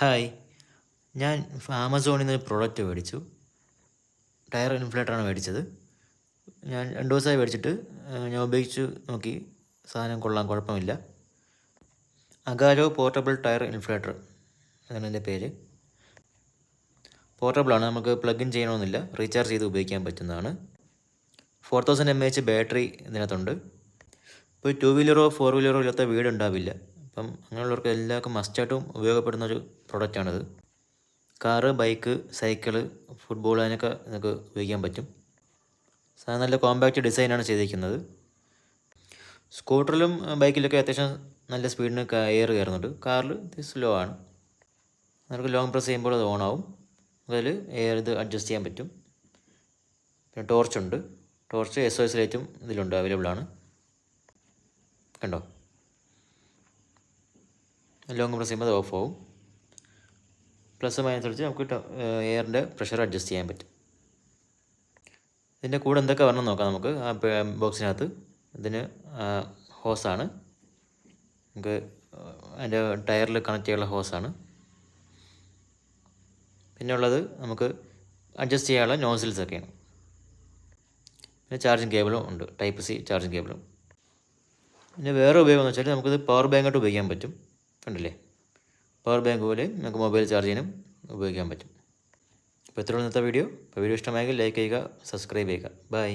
Hi, ഞാൻ ആമസോണിൽ നിന്ന് ഒരു പ്രോഡക്റ്റ് മേടിച്ചു. ടയർ ഇൻഫ്ലേറ്ററാണ് മേടിച്ചത്. ഞാൻ 2 ദിവസമായി മേടിച്ചിട്ട്. ഞാൻ ഉപയോഗിച്ച് നോക്കി. സാധനം കൊള്ളാം, കുഴപ്പമില്ല. അഗാരോ പോർട്ടബിൾ ടയർ ഇൻഫ്ലേറ്റർ അതാണ് എൻ്റെ പേര്. പോർട്ടബിളാണ്, നമുക്ക് പ്ലഗ് ഇൻ ചെയ്യണമെന്നില്ല, റീചാർജ് ചെയ്ത് ഉപയോഗിക്കാൻ പറ്റുന്നതാണ്. 4000 mAh ബാറ്ററി ഇതിനകത്തുണ്ട്. ഇപ്പോൾ 2 വീലറോ 4 വീലറോ ഇല്ലാത്ത വീടുണ്ടാവില്ല. അപ്പം അങ്ങനെയുള്ളവർക്ക് എല്ലാവർക്കും മസ്റ്റായിട്ടും ഉപയോഗപ്പെടുന്നൊരു പ്രൊഡക്റ്റാണിത്. കാറ്, ബൈക്ക്, സൈക്കിള്, ഫുട്ബോൾ, അതിനൊക്കെ നമുക്ക് ഉപയോഗിക്കാൻ പറ്റും. സാധനം നല്ല കോമ്പാക്റ്റ് ഡിസൈനാണ് ചെയ്തിരിക്കുന്നത്. സ്കൂട്ടറിലും ബൈക്കിലൊക്കെ അത്യാവശ്യം നല്ല സ്പീഡിന് എയർ കയറുന്നുണ്ട്. കാറിൽ ഇത് സ്ലോ ആണ്. നമുക്ക് ലോങ് പ്രസ് ചെയ്യുമ്പോൾ അത് ഓണാവും. അതിൽ എയർ ഇത് അഡ്ജസ്റ്റ് ചെയ്യാൻ പറ്റും. പിന്നെ ടോർച്ചുണ്ട്. ടോർച്ച് SOS ലൈറ്റും ഇതിലുണ്ട്, അവൈലബിൾ ആണ്. കണ്ടോ, ലോങ് പ്രസ് ചെയ്യുമ്പോൾ അത് ഓഫ് ആവും. പ്ലസ് മൈനസ് അടിച്ച് നമുക്ക് എയറിൻ്റെ പ്രഷർ അഡ്ജസ്റ്റ് ചെയ്യാൻ പറ്റും. ഇതിൻ്റെ കൂടെ എന്തൊക്കെ വരണം നോക്കാം നമുക്ക്. ആ ബോക്സിനകത്ത് ഇതിന് ഹോസാണ്, നമുക്ക് അതിൻ്റെ ടയറിൽ കണക്ട് ചെയ്യാനുള്ള ഹോസാണ്. പിന്നെ ഉള്ളത് നമുക്ക് അഡ്ജസ്റ്റ് ചെയ്യാനുള്ള നോസിൽസൊക്കെയാണ്. പിന്നെ ചാർജിങ് കേബിളും ഉണ്ട്, ടൈപ്പ് C ചാർജിങ് കേബിളും. പിന്നെ വേറെ ഉപയോഗം എന്ന് വെച്ചാൽ നമുക്കിത് പവർ ബാങ്കായിട്ട് ഉപയോഗിക്കാൻ പറ്റും. കണ്ടില്ലേ, പവർ ബാങ്ക് പോലെ നമുക്ക് മൊബൈൽ ചാർജ് ചെയ്യാനും ഉപയോഗിക്കാൻ പറ്റും. അപ്പോൾ ഇത്രയുള്ള ഇന്നത്തെ വീഡിയോ. അപ്പോൾ വീഡിയോ ഇഷ്ടമായെങ്കിൽ ലൈക്ക് ചെയ്യുക, സബ്സ്ക്രൈബ് ചെയ്യുക. ബൈ.